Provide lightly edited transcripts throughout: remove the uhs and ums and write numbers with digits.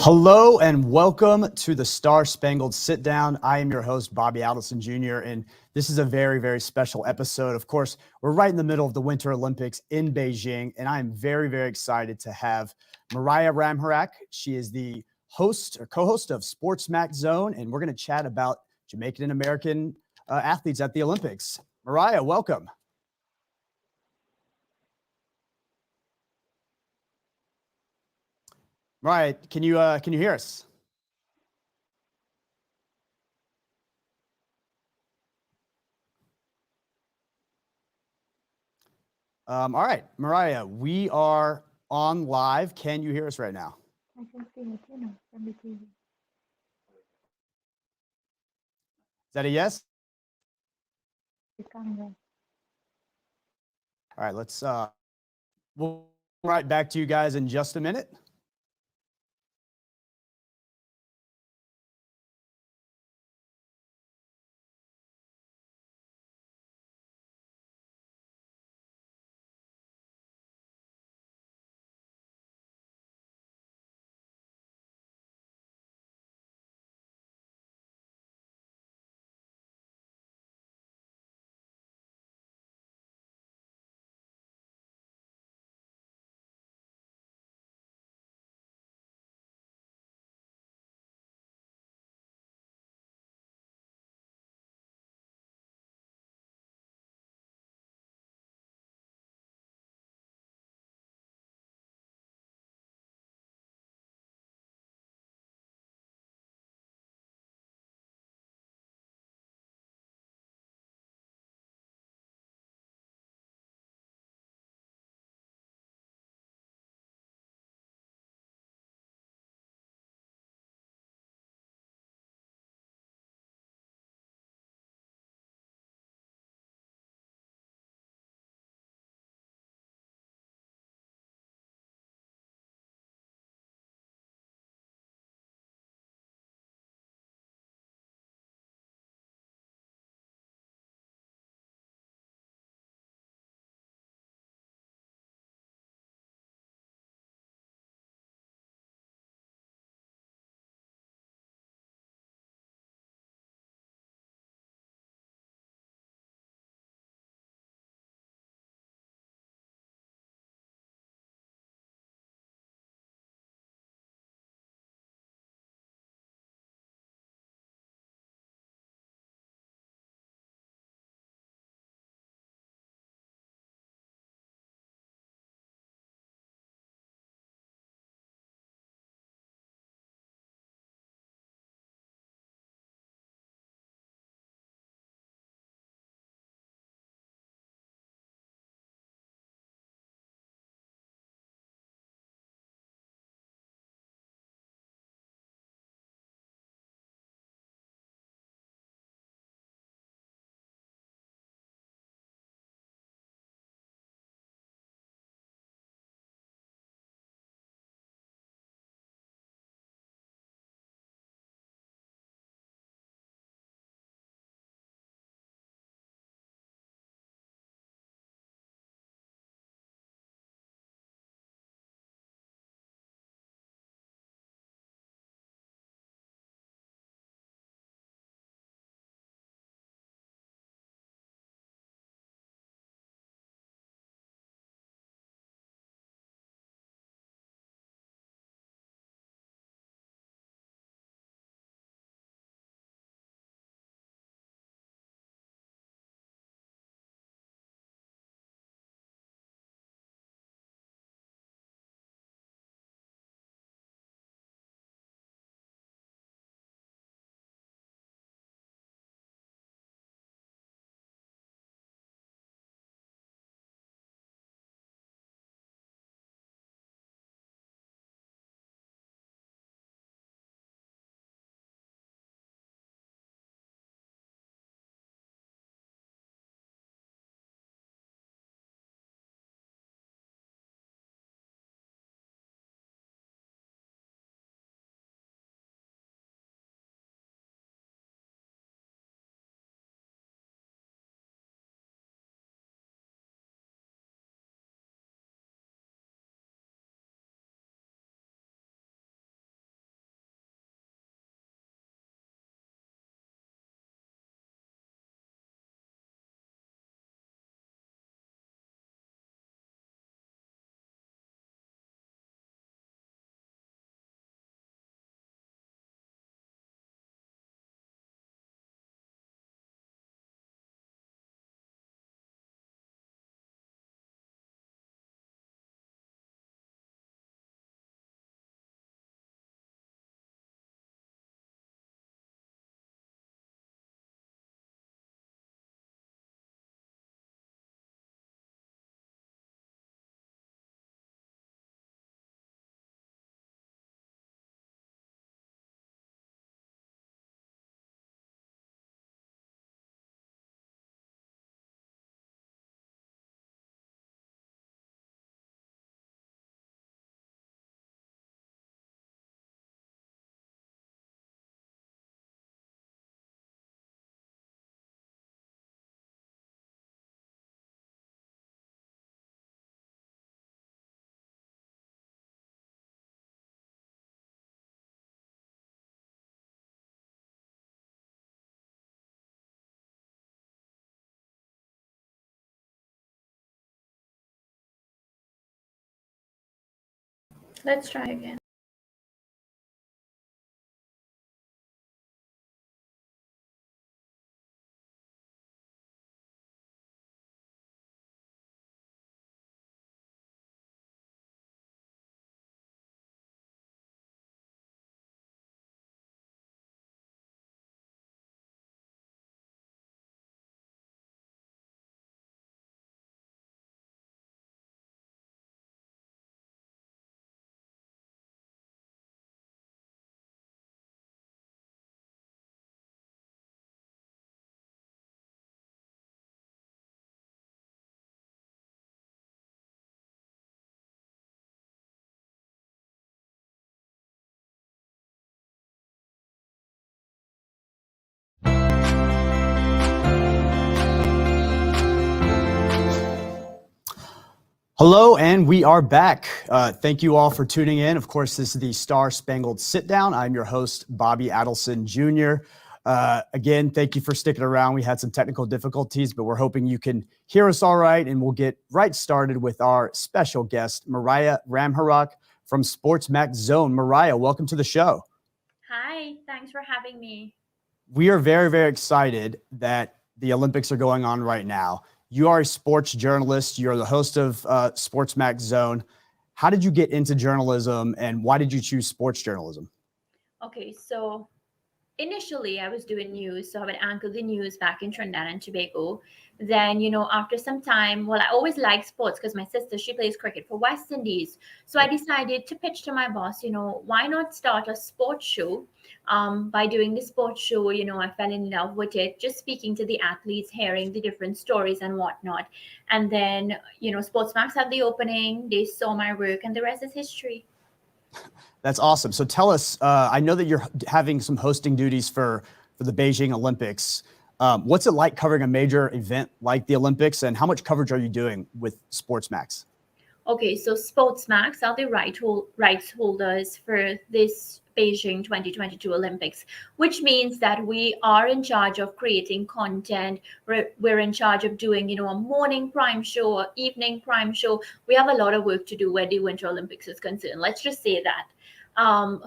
Hello and welcome to the Star Spangled Sit-Down. I am your host, Bobby Allison Jr., and this is a very, very special episode. Of course, we're right in the middle of the Winter Olympics in Beijing, and I am very, very excited to have Mariah Ramharack. She is the host or co-host of SportsMax Zone, and we're going to chat about Jamaican and American athletes at the Olympics. Mariah, welcome. Mariah, can you hear us? All right, Mariah, we are on live. Can you hear us right now? I can see it, from the TV. Is that a yes? The camera. All right, we'll right back to you guys in just a minute. Let's try again. Hello, and we are back. Thank you all for tuning in. Of course, this is the Star Spangled Sit-Down. I'm your host, Bobby Adelson Jr. Again, thank you for sticking around. We had some technical difficulties, but we're hoping you can hear us all right, and we'll get right started with our special guest, Mariah Ramharack from SportsMax Zone. Mariah, welcome to the show. Hi, thanks for having me. We are very, very excited that the Olympics are going on right now. You are a sports journalist. You're the host of SportsMax Zone. How did you get into journalism, and why did you choose sports journalism? Okay, so initially I was doing news, so I would anchor the news back in Trinidad and Tobago. Then, after some time, well, I always liked sports because my sister, she plays cricket for West Indies. So I decided to pitch to my boss, why not start a sports show? By doing the sports show, I fell in love with it, just speaking to the athletes, hearing the different stories and whatnot. And then, SportsMax had the opening, they saw my work, and the rest is history. That's awesome. So tell us, I know that you're having some hosting duties for the Beijing Olympics. What's it like covering a major event like the Olympics, and how much coverage are you doing with SportsMax? Okay, so SportsMax are the rights holders for this Beijing 2022 Olympics, which means that we are in charge of creating content. We're in charge of doing, a morning prime show, or evening prime show. We have a lot of work to do where the Winter Olympics is concerned. Let's just say that.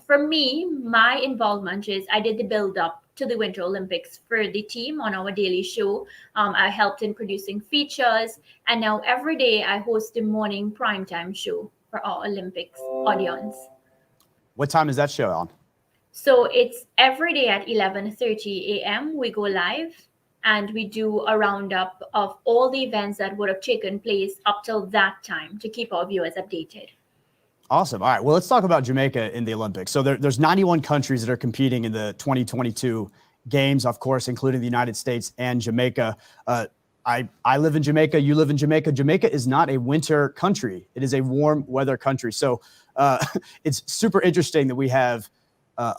For me, my involvement is I did the build up to the Winter Olympics for the team on our daily show. I helped in producing features, and now every day I host the morning primetime show for our Olympics audience. What time is that show on? So it's every day at 11:30 a.m. we go live, and we do a roundup of all the events that would have taken place up till that time to keep our viewers updated. Awesome. All right. Well, let's talk about Jamaica in the Olympics. So there's 91 countries that are competing in the 2022 games, of course, including the United States and Jamaica. I live in Jamaica. You live in Jamaica. Jamaica is not a winter country. It is a warm weather country. So it's super interesting that we have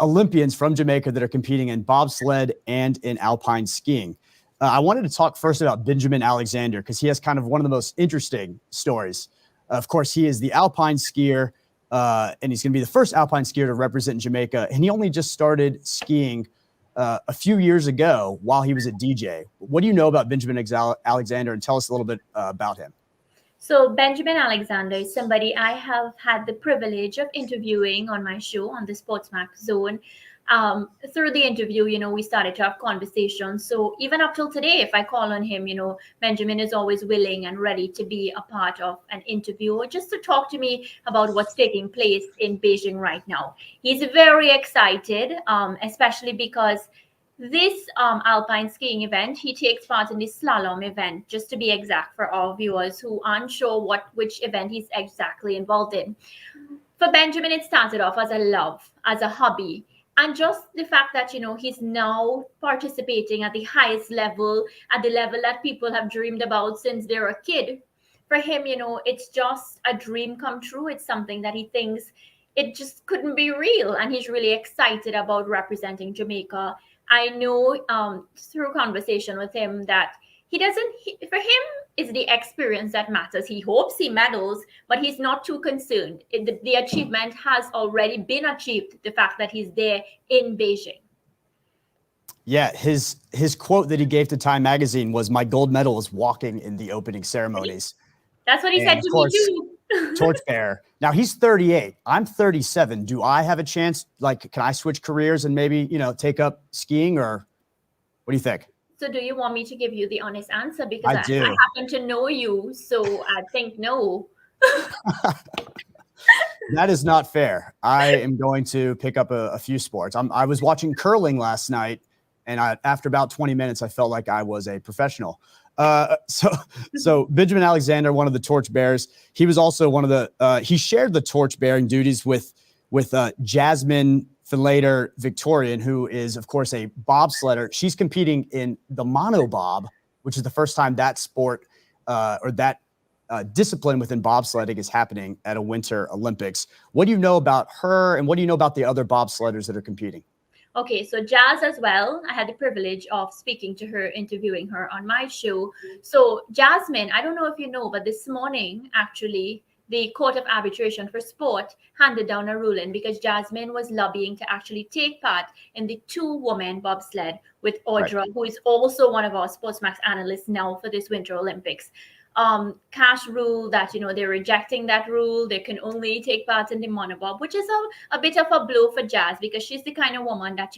Olympians from Jamaica that are competing in bobsled and in alpine skiing. I wanted to talk first about Benjamin Alexander because he has kind of one of the most interesting stories. Of course, he is the alpine skier, and he's going to be the first alpine skier to represent Jamaica. And he only just started skiing a few years ago while he was at DJ. What do you know about Benjamin Alexander, and tell us a little bit about him? So Benjamin Alexander is somebody I have had the privilege of interviewing on my show on the SportsMax Zone. Through the interview, we started to have conversations. So even up till today, if I call on him, Benjamin is always willing and ready to be a part of an interview or just to talk to me about what's taking place in Beijing right now. He's very excited, especially because this alpine skiing event, he takes part in the slalom event, just to be exact for our viewers who aren't sure which event he's exactly involved in. For Benjamin, it started off as a love, as a hobby. And just the fact that, he's now participating at the highest level, at the level that people have dreamed about since they're a kid. For him, it's just a dream come true. It's something that he thinks it just couldn't be real. And he's really excited about representing Jamaica. I know through conversation with him that for him, it's the experience that matters. He hopes he medals, but he's not too concerned. The achievement has already been achieved, the fact that he's there in Beijing. Yeah, his quote that he gave to Time Magazine was, "My gold medal is walking in the opening ceremonies." That's what he said to me too. torchbearer. Now he's 38. I'm 37. Do I have a chance? Like, can I switch careers and maybe, take up skiing, or what do you think? So do you want me to give you the honest answer? Because I I do. happen to know you, so I think no. That is not fair. I am going to pick up a few sports. I was watching curling last night, and after about 20 minutes, I felt like I was a professional. So Benjamin Alexander, one of the torchbearers, he was also one of the. He shared the torch-bearing duties with Jasmine Finlater Victorian, who is, of course, a bobsledder. She's competing in the monobob, which is the first time that sport or that discipline within bobsledding is happening at a Winter Olympics. What do you know about her, and what do you know about the other bobsledders that are competing? Okay, so Jazz as well. I had the privilege of speaking to her, interviewing her on my show. So Jasmine, I don't know if you know, but this morning, actually, the Court of Arbitration for Sport handed down a ruling because Jasmine was lobbying to actually take part in the two-woman bobsled with Audra, right, who is also one of our SportsMax analysts now for this Winter Olympics. Cash rule that, they're rejecting that rule. They can only take part in the monobob, which is a bit of a blow for Jazz, because she's the kind of woman that,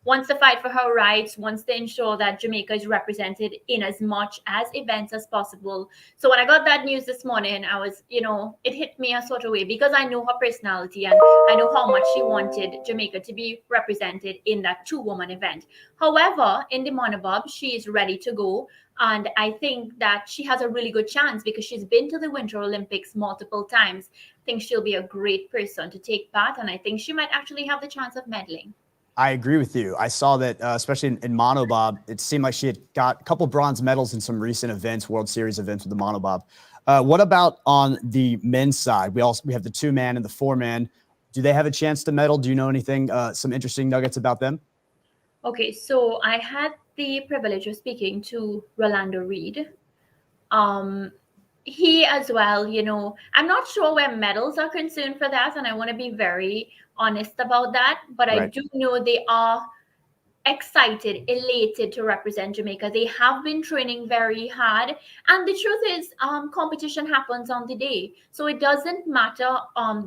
wants to fight for her rights, wants to ensure that Jamaica is represented in as much as events as possible. So when I got that news this morning, I was, it hit me a sort of way, because I know her personality and I know how much she wanted Jamaica to be represented in that two-woman event. However, in the monobob, she is ready to go. And I think that she has a really good chance because she's been to the Winter Olympics multiple times. I think she'll be a great person to take part, and I think she might actually have the chance of medaling. I agree with you. I saw that, especially in monobob, it seemed like she had got a couple bronze medals in some recent events, World Series events with the monobob. What about on the men's side? We have the 2-man and the 4-man. Do they have a chance to medal? Do you know anything, some interesting nuggets about them? Okay, so I had the privilege of speaking to Rolando Reed. He as well, I'm not sure where medals are concerned for that, and I want to be very honest about that, but right, I do know they are excited, elated to represent Jamaica. They have been training very hard, and the truth is, competition happens on the day, so it doesn't matter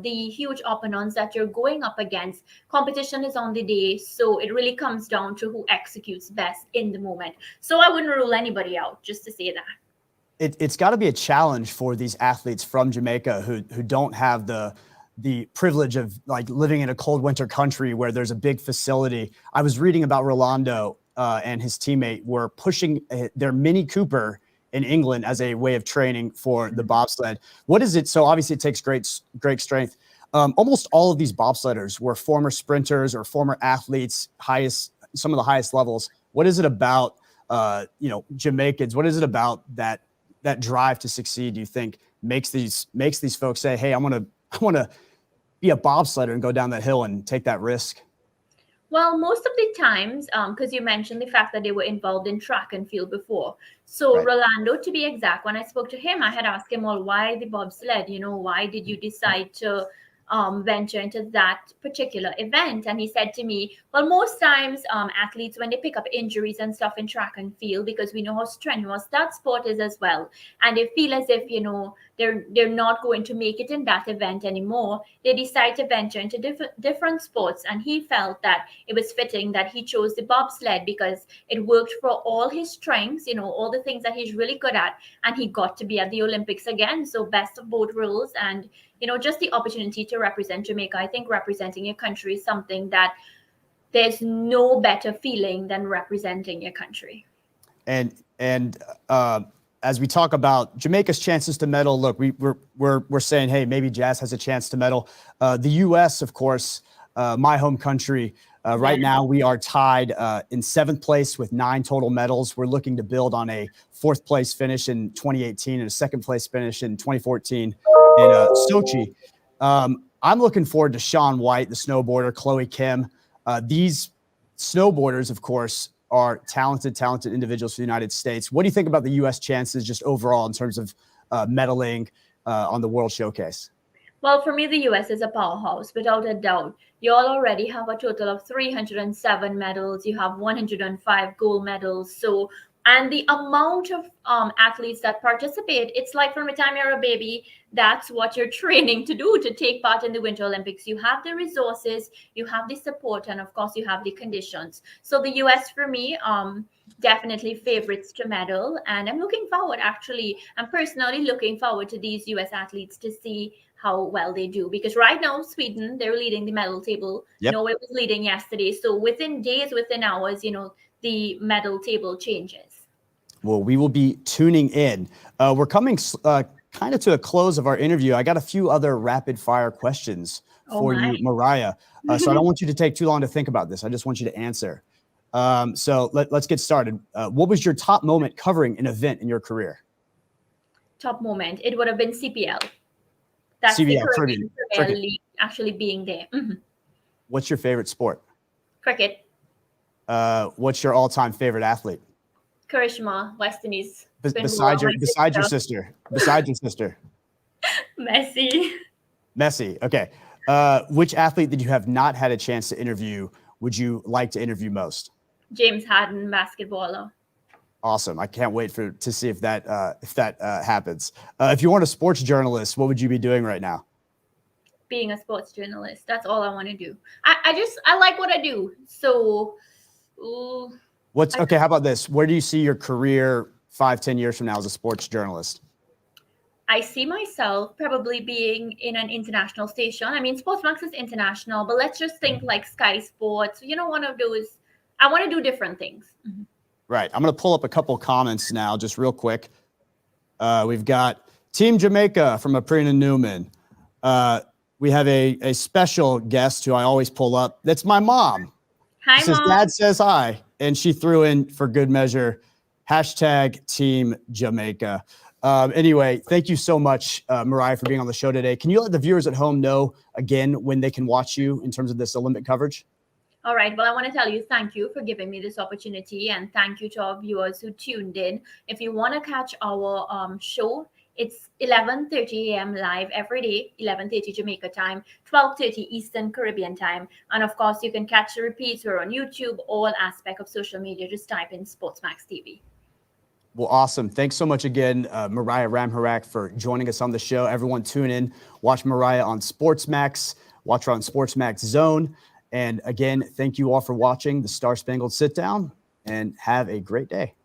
the huge opponents that you're going up against. Competition is on the day, so it really comes down to who executes best in the moment. So I wouldn't rule anybody out, just to say that. It's got to be a challenge for these athletes from Jamaica who don't have the privilege of like living in a cold winter country where there's a big facility. I was reading about Rolando and his teammate were pushing their Mini Cooper in England as a way of training for the bobsled. What is it? So obviously it takes great strength. Almost all of these bobsledders were former sprinters or former athletes, some of the highest levels. What is it about, Jamaicans? What is it about that drive to succeed, do you think makes these folks say, hey, I want to be a bobsledder and go down that hill and take that risk? Well, most of the times, because you mentioned the fact that they were involved in track and field before. So right, Rolando, to be exact, when I spoke to him, I had asked him, well, why the bobsled? Why did you decide to venture into that particular event? And he said to me, well, most times athletes, when they pick up injuries and stuff in track and field, because we know how strenuous that sport is as well, and they feel as if they're not going to make it in that event anymore, they decide to venture into different sports. And he felt that it was fitting that he chose the bobsled because it worked for all his strengths, all the things that he's really good at, and he got to be at the Olympics again. So best of both worlds, and just the opportunity to represent Jamaica. I think representing your country is something that there's no better feeling than representing your country. And as we talk about Jamaica's chances to medal, look, we're saying, hey, maybe Jazz has a chance to medal. The U.S., of course, my home country. Right now, we are tied in 7th place with 9 total medals. We're looking to build on a 4th place finish in 2018 and a 2nd place finish in 2014 in Sochi. I'm looking forward to Shaun White, the snowboarder, Chloe Kim. These snowboarders, of course, are talented individuals for the United States. What do you think about the U.S. chances just overall in terms of medaling on the World Showcase? Well, for me, the U.S. is a powerhouse, without a doubt. You all already have a total of 307 medals. You have 105 gold medals. So And the amount of athletes that participate, it's like from the time you're a baby, that's what you're training to do to take part in the Winter Olympics. You have the resources, you have the support, and of course, you have the conditions. So the US for me, definitely favorites to medal. And I'm looking forward, actually, I'm personally looking forward to these US athletes to see how well they do. Because right now, Sweden, they're leading the medal table. Yep. Norway was leading yesterday. So within days, within hours, the medal table changes. Well, we will be tuning in. We're coming kind of to a close of our interview. I got a few other rapid fire questions for you, Mariah. So I don't want you to take too long to think about this. I just want you to answer. So let's get started. What was your top moment covering an event in your career? Top moment, it would have been CPL. That's CPL, the Caribbean Premier League actually being there. What's your favorite sport? Cricket. What's your all-time favorite athlete? Karishma, West Indies. Besides your sister. Messi. Okay. Which athlete that you have not had a chance to interview would you like to interview most? James Harden, basketballer. Awesome. I can't wait to see if that happens. If you weren't a sports journalist, what would you be doing right now? Being a sports journalist. That's all I want to do. I like what I do. So how about this? Where do you see your career 5-10 years from now as a sports journalist? I see myself probably being in an international station. I mean, SportsMax is international, but let's just think like Sky Sports. One of those. I want to do different things. Right. I'm going to pull up a couple comments now, just real quick. We've got Team Jamaica from Aprina Newman. We have a special guest who I always pull up. That's my mom. Hi, she says, Mom. Dad says hi. And she threw in, for good measure, #Team Jamaica. Anyway, thank you so much, Mariah, for being on the show today. Can you let the viewers at home know again when they can watch you in terms of this Olympic coverage? All right. Well, I want to tell you thank you for giving me this opportunity, and thank you to our viewers who tuned in. If you want to catch our show, it's 11:30 a.m. live every day, 11:30 Jamaica time, 12:30 Eastern Caribbean time. And of course, you can catch the repeats. We're on YouTube, all aspects of social media. Just type in SportsMax TV. Well, awesome. Thanks so much again, Mariah Ramharack, for joining us on the show. Everyone tune in. Watch Mariah on SportsMax. Watch her on SportsMax Zone. And again, thank you all for watching the Star Spangled Sit-Down, and have a great day.